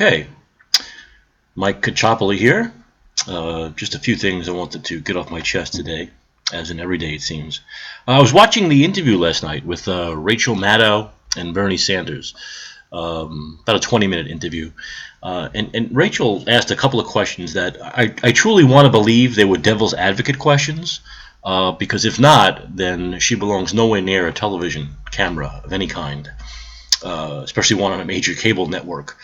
Okay, Mike Caccioppoli here. Just a few things I wanted to get off my chest today, as in every day it seems. I was watching the interview last night with Rachel Maddow and Bernie Sanders, about a 20-minute interview. And Rachel asked a couple of questions that I truly want to believe they were devil's advocate questions, because if not, then she belongs nowhere near a television camera of any kind, especially one on a major cable network.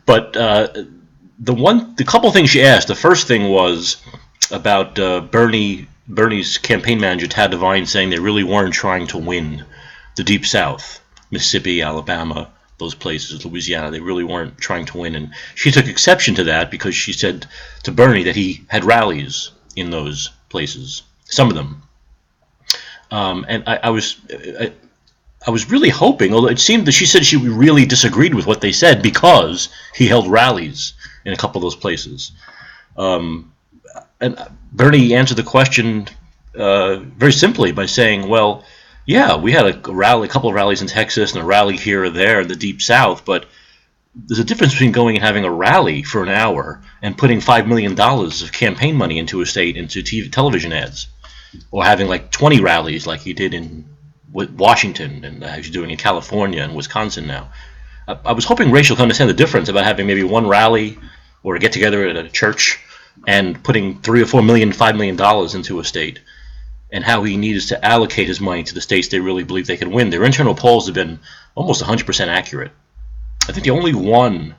But the couple things she asked, the first thing was about Bernie's campaign manager Tad Devine saying they really weren't trying to win the Deep South, Mississippi, Alabama, those places, Louisiana. They really weren't trying to win, and she took exception to that because she said to Bernie that he had rallies in those places, some of them. And I was really hoping, although it seemed that she said she really disagreed with what they said because he held rallies in a couple of those places. And Bernie answered the question very simply by saying, well, yeah, we had a couple of rallies in Texas and a rally here or there in the Deep South, but there's a difference between going and having a rally for an hour and putting $5 million of campaign money into a state, into television ads, or having like 20 rallies like he did in Washington and he's doing in California and Wisconsin now. I was hoping Rachel could understand the difference about having maybe one rally or a get-together at a church and putting $3 or $4 million, $5 million into a state, and how he needs to allocate his money to the states they really believe they can win. Their internal polls have been almost 100% accurate. I think the only one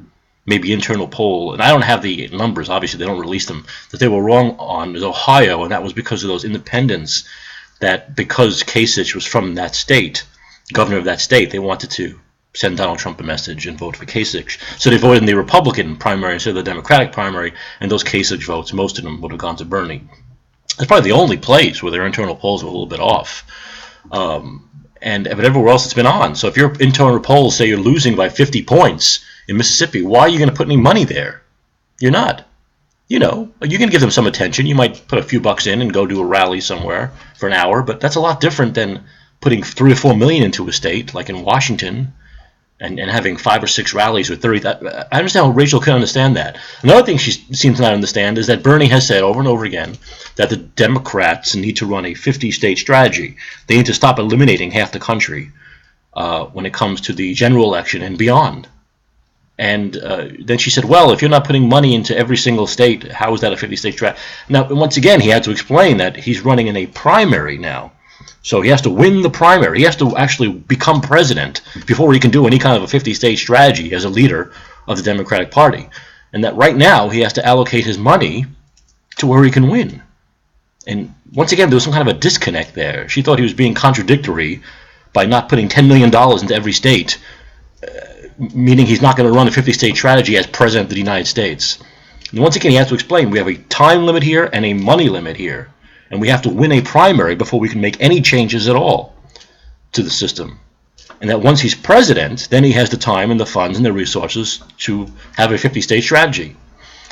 maybe internal poll, and I don't have the numbers, obviously they don't release them, that they were wrong on is Ohio, and that was because of those independents that because Kasich was from that state, governor of that state, they wanted to send Donald Trump a message and vote for Kasich. So they voted in the Republican primary instead of the Democratic primary, and those Kasich votes, most of them would have gone to Bernie. That's probably the only place where their internal polls were a little bit off. But everywhere else it's been on. So if your internal polls say you're losing by 50 points in Mississippi, why are you going to put any money there? You're not. You know, you're going to give them some attention. You might put a few bucks in and go do a rally somewhere for an hour, but that's a lot different than putting $3 or $4 million into a state, like in Washington, and having 5 or 6 rallies with 30. I understand how Rachel can understand that. Another thing she seems to not understand is that Bernie has said over and over again that the Democrats need to run a 50-state strategy. They need to stop eliminating half the country when it comes to the general election and beyond. And then she said, well, if you're not putting money into every single state, how is that a 50-state strategy? Now, once again, he had to explain that he's running in a primary now. So he has to win the primary. He has to actually become president before he can do any kind of a 50-state strategy as a leader of the Democratic Party. And that right now he has to allocate his money to where he can win. And once again, there was some kind of a disconnect there. She thought he was being contradictory by not putting $10 million into every state, meaning he's not going to run a 50-state strategy as president of the United States. And once again, he has to explain, we have a time limit here and a money limit here. And we have to win a primary before we can make any changes at all to the system. And that once he's president, then he has the time and the funds and the resources to have a 50-state strategy.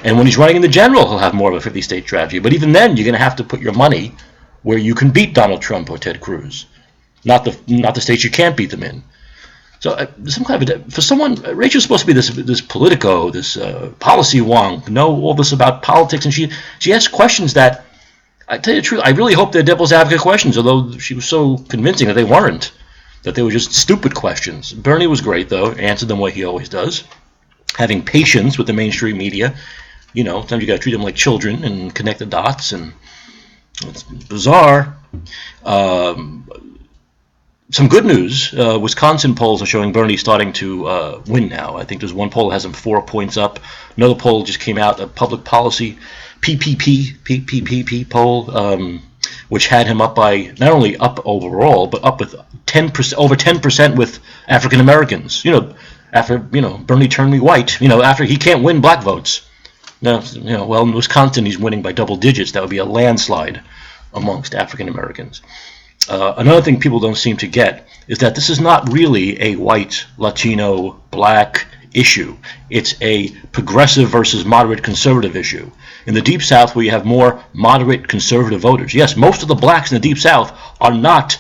And when he's running in the general, he'll have more of a 50-state strategy. But even then, you're going to have to put your money where you can beat Donald Trump or Ted Cruz, not the states you can't beat them in. So some kind of for someone, Rachel's supposed to be this politico, this policy wonk, know all this about politics, and she asks questions that, I tell you the truth, I really hope they're devil's advocate questions, although she was so convincing that they weren't, that they were just stupid questions. Bernie was great, though, answered them the way he always does, having patience with the mainstream media. You know, sometimes you got to treat them like children and connect the dots, and it's bizarre. Some good news, Wisconsin polls are showing Bernie starting to win now. I think there's one poll that has him 4 points up. Another poll just came out, a public policy PPP poll, which had him up by not only up overall, but up with 10%, over 10% with African Americans. You know, after Bernie turned me white. You know, after he can't win black votes. Now, well, in Wisconsin he's winning by double digits. That would be a landslide amongst African Americans. Another thing people don't seem to get is that this is not really a white, Latino, black issue. It's a progressive versus moderate conservative issue. In the Deep South, where you have more moderate conservative voters, yes, most of the blacks in the Deep South are not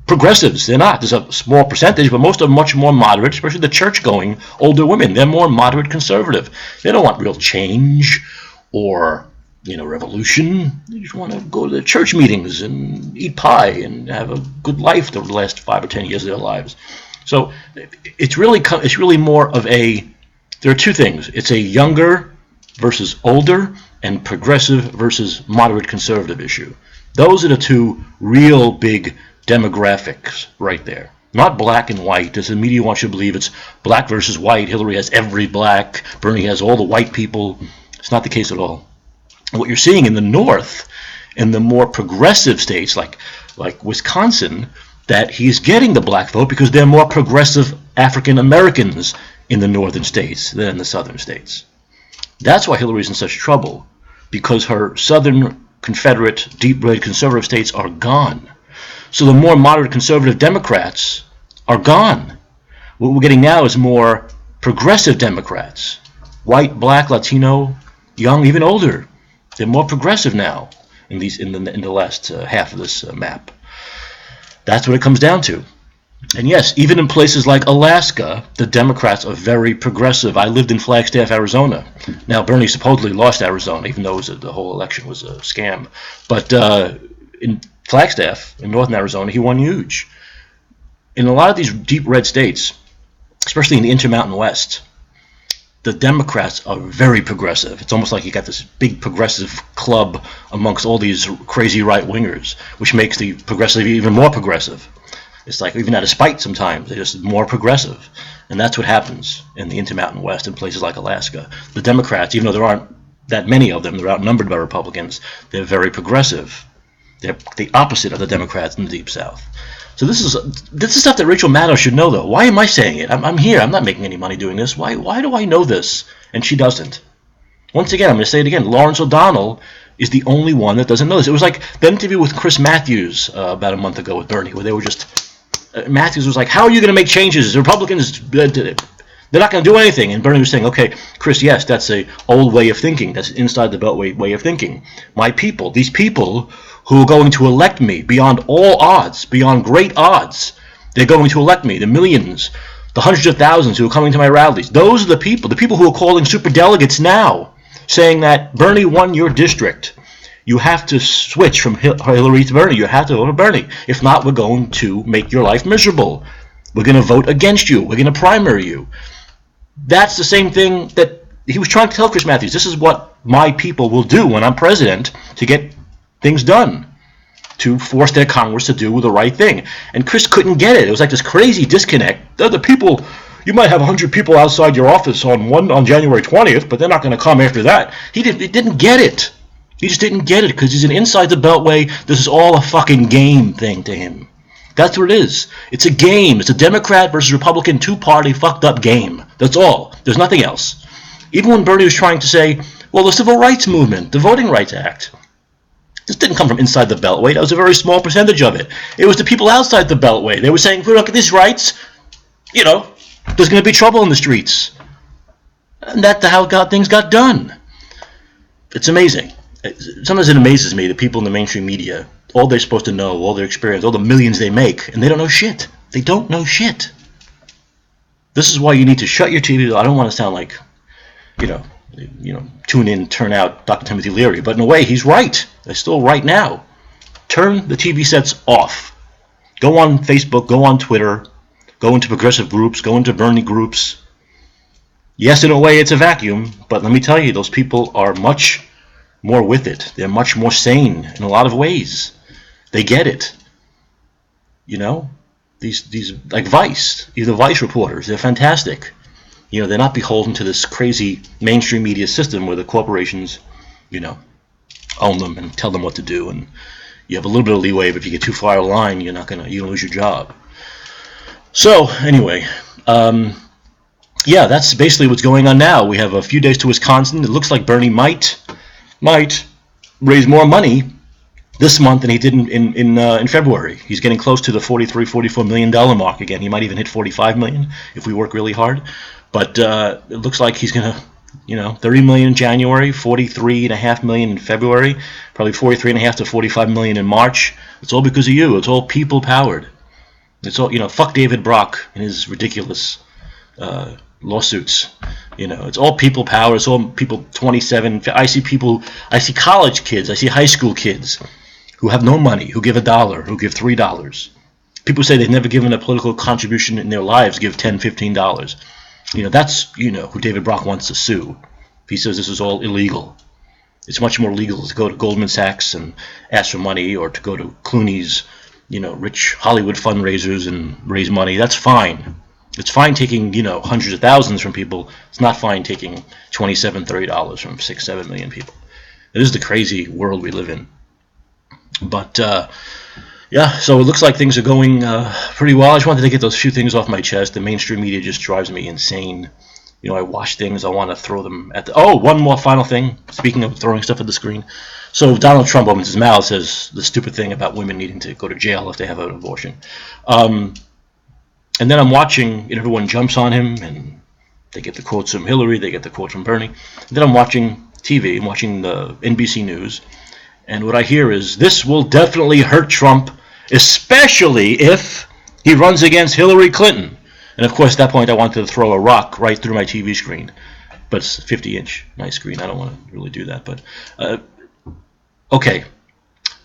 progressives. They're not. There's a small percentage, but most of them are much more moderate, especially the church-going older women. They're more moderate conservative. They don't want real change or, revolution. They just want to go to the church meetings and eat pie and have a good life the last 5 or 10 years of their lives. So it's really more of a, there are two things. It's a younger versus older and progressive versus moderate conservative issue. Those are the two real big demographics right there. Not black and white, as the media wants you to believe it's black versus white. Hillary has every black, Bernie has all the white people. It's not the case at all. And what you're seeing in the North, in the more progressive states like Wisconsin, that he's getting the black vote because they're more progressive African Americans in the northern states than in the southern states. That's why Hillary's in such trouble, because her southern Confederate, deep red conservative states are gone. So the more moderate conservative Democrats are gone. What we're getting now is more progressive Democrats, white, black, Latino, young, even older. They're more progressive now in the last half of this map. That's what it comes down to. And yes, even in places like Alaska, the Democrats are very progressive. I lived in Flagstaff, Arizona. Now, Bernie supposedly lost Arizona, even though the whole election was a scam. But in Flagstaff, in northern Arizona, he won huge. In a lot of these deep red states, especially in the Intermountain West, the Democrats are very progressive. It's almost like you got this big progressive club amongst all these crazy right-wingers, which makes the progressive even more progressive. It's like even out of spite sometimes, they're just more progressive. And that's what happens in the Intermountain West in places like Alaska. The Democrats, even though there aren't that many of them, they're outnumbered by Republicans, they're very progressive. They're the opposite of the Democrats in the Deep South. So this is stuff that Rachel Maddow should know, though. Why am I saying it? I'm here. I'm not making any money doing this. Why do I know this? And she doesn't. Once again, I'm going to say it again. Lawrence O'Donnell is the only one that doesn't know this. It was like the interview with Chris Matthews about a month ago with Bernie, where they were just... Matthews was like, how are you going to make changes? The Republicans, they're not going to do anything. And Bernie was saying, okay, Chris, yes, that's an old way of thinking. That's inside the Beltway way of thinking. My people, these people who are going to elect me beyond all odds, beyond great odds, they're going to elect me, the millions, the hundreds of thousands who are coming to my rallies. Those are the people who are calling superdelegates now, saying that Bernie won your district. You have to switch from Hillary to Bernie. You have to vote for Bernie. If not, we're going to make your life miserable. We're going to vote against you. We're going to primary you. That's the same thing that he was trying to tell Chris Matthews. This is what my people will do when I'm president to get things done, to force their Congress to do the right thing. And Chris couldn't get it. It was like this crazy disconnect. The people, you might have 100 people outside your office on January 20th, but they're not going to come after that. He didn't get it. He just didn't get it because he's an inside the Beltway. This is all a fucking game thing to him. That's what it is. It's a game. It's a Democrat versus Republican two-party fucked up game. That's all. There's nothing else. Even when Bernie was trying to say, well, the Civil Rights Movement, the Voting Rights Act, this didn't come from inside the Beltway. That was a very small percentage of it. It was the people outside the Beltway. They were saying, if we don't get these rights, there's going to be trouble in the streets. And that's how things got done. It's amazing. Sometimes it amazes me that people in the mainstream media, all they're supposed to know, all their experience, all the millions they make, and they don't know shit. They don't know shit. This is why you need to shut your TV. I don't want to sound like, tune in, turn out Dr. Timothy Leary, but in a way, he's right. They're still right now. Turn the TV sets off. Go on Facebook, go on Twitter, go into progressive groups, go into Bernie groups. Yes, in a way, it's a vacuum, but let me tell you, those people are much more with it. They're much more sane in a lot of ways. They get it. These like Vice, the Vice reporters, they're fantastic. They're not beholden to this crazy mainstream media system where the corporations, own them and tell them what to do, and you have a little bit of leeway, but if you get too far out of line, you're going to lose your job. So anyway, that's basically what's going on now. We have a few days to Wisconsin. It looks like Bernie might raise more money this month than he did in February. He's getting close to the $43-44 million mark again. He might even hit $45 million if we work really hard. But it looks like he's going to, $30 million in January, $43.5 million in February, probably $43.5 to $45 million in March. It's all because of you. It's all people-powered. It's all, fuck David Brock and his ridiculous lawsuits. It's all people power. It's all people 27. I see college kids, I see high school kids who have no money, who give $1, who give $3. People say they've never given a political contribution in their lives, give $10, $15. That's, who David Brock wants to sue. He says this is all illegal. It's much more legal to go to Goldman Sachs and ask for money, or to go to Clooney's, rich Hollywood fundraisers and raise money. That's fine. It's fine taking, hundreds of thousands from people. It's not fine taking $27, $30 from 6, 7 million people. It is the crazy world we live in. But, yeah, so it looks like things are going pretty well. I just wanted to get those few things off my chest. The mainstream media just drives me insane. I watch things, I want to throw them at the... Oh, one more final thing, speaking of throwing stuff at the screen. So Donald Trump opens his mouth, says the stupid thing about women needing to go to jail if they have an abortion. And then I'm watching, and everyone jumps on him, and they get the quotes from Hillary, they get the quotes from Bernie. And then I'm watching TV, I'm watching the NBC News, and what I hear is, this will definitely hurt Trump, especially if he runs against Hillary Clinton. And of course, at that point, I wanted to throw a rock right through my TV screen. But it's a 50-inch nice screen. I don't want to really do that. But okay,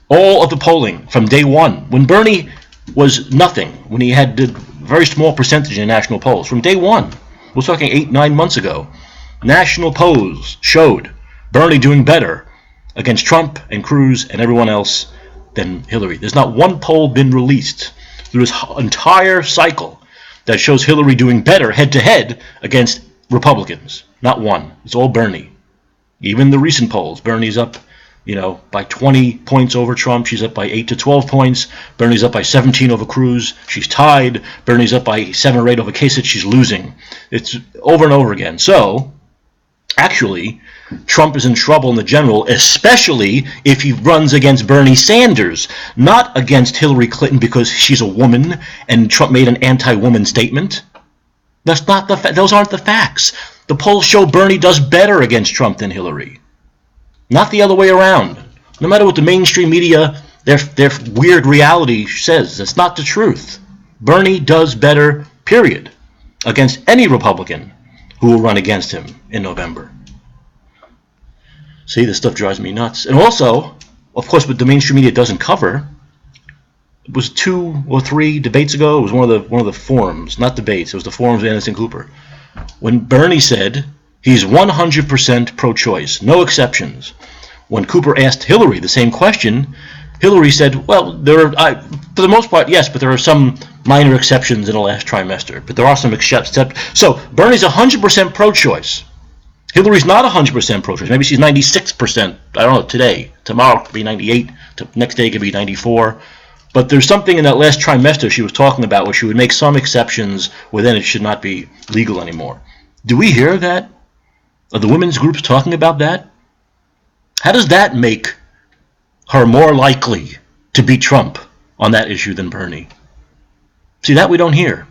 all of the polling from day one, when Bernie was nothing, when he had a very small percentage in national polls, from day one, we're talking 8, 9 months ago, national polls showed Bernie doing better against Trump and Cruz and everyone else than Hillary. There's not one poll been released through this entire cycle that shows Hillary doing better head-to-head against Republicans. Not one. It's all Bernie. Even the recent polls, Bernie's up, by 20 points over Trump. She's up by 8 to 12 points. Bernie's up by 17 over Cruz. She's tied. Bernie's up by 7 or 8 over Kasich. She's losing. It's over and over again. So, actually, Trump is in trouble in the general, especially if he runs against Bernie Sanders, not against Hillary Clinton because she's a woman and Trump made an anti-woman statement. That's not those aren't the facts. The polls show Bernie does better against Trump than Hillary, not the other way around. No matter what the mainstream media, their weird reality says, that's not the truth. Bernie does better, period, against any Republican who will run against him in November. See, this stuff drives me nuts. And also, of course, what the mainstream media doesn't cover, it was 2 or 3 debates ago. It was one of the forums, not debates. It was the forums of Anderson Cooper, when Bernie said he's 100% pro-choice, no exceptions. When Cooper asked Hillary the same question, Hillary said, well, for the most part, yes, but there are some minor exceptions in the last trimester. But there are some exceptions. So Bernie's 100% pro-choice. Hillary's not 100% pro-choice. Maybe she's 96%. I don't know, today. Tomorrow it could be 98. Next day it could be 94. But there's something in that last trimester she was talking about where she would make some exceptions where then it should not be legal anymore. Do we hear that? Are the women's groups talking about that? How does that make her more likely to beat Trump on that issue than Bernie? See, that we don't hear.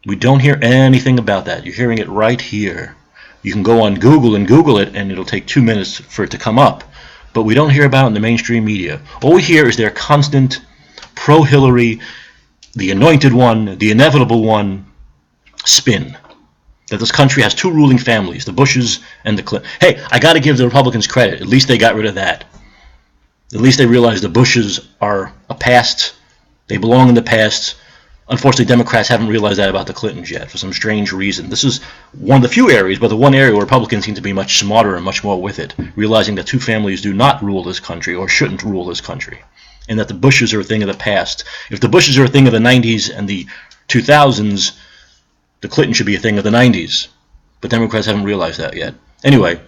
We don't hear anything about that. You're hearing it right here. You can go on Google and Google it, and it'll take 2 minutes for it to come up. But we don't hear about it in the mainstream media. All we hear is their constant pro-Hillary, the anointed one, the inevitable one, spin. That this country has 2 ruling families, the Bushes and the Clintons. Hey, I got to give the Republicans credit. At least they got rid of that. At least they realized the Bushes are a past. They belong in the past. Unfortunately, Democrats haven't realized that about the Clintons yet for some strange reason. This is one of the few areas, but the one area where Republicans seem to be much smarter and much more with it, realizing that 2 families do not rule this country or shouldn't rule this country, and that the Bushes are a thing of the past. If the Bushes are a thing of the 90s and the 2000s, the Clintons should be a thing of the 90s. But Democrats haven't realized that yet. Anyway,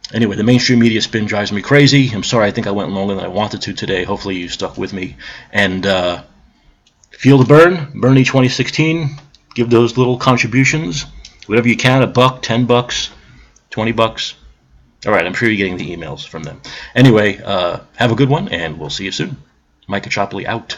the mainstream media spin drives me crazy. I'm sorry, I think I went longer than I wanted to today. Hopefully you stuck with me. And feel the burn, Bernie 2016. Give those little contributions, whatever you can, $1, $10, $20. All right, I'm sure you're getting the emails from them. Anyway, have a good one, and we'll see you soon. Mike Caccioppoli out.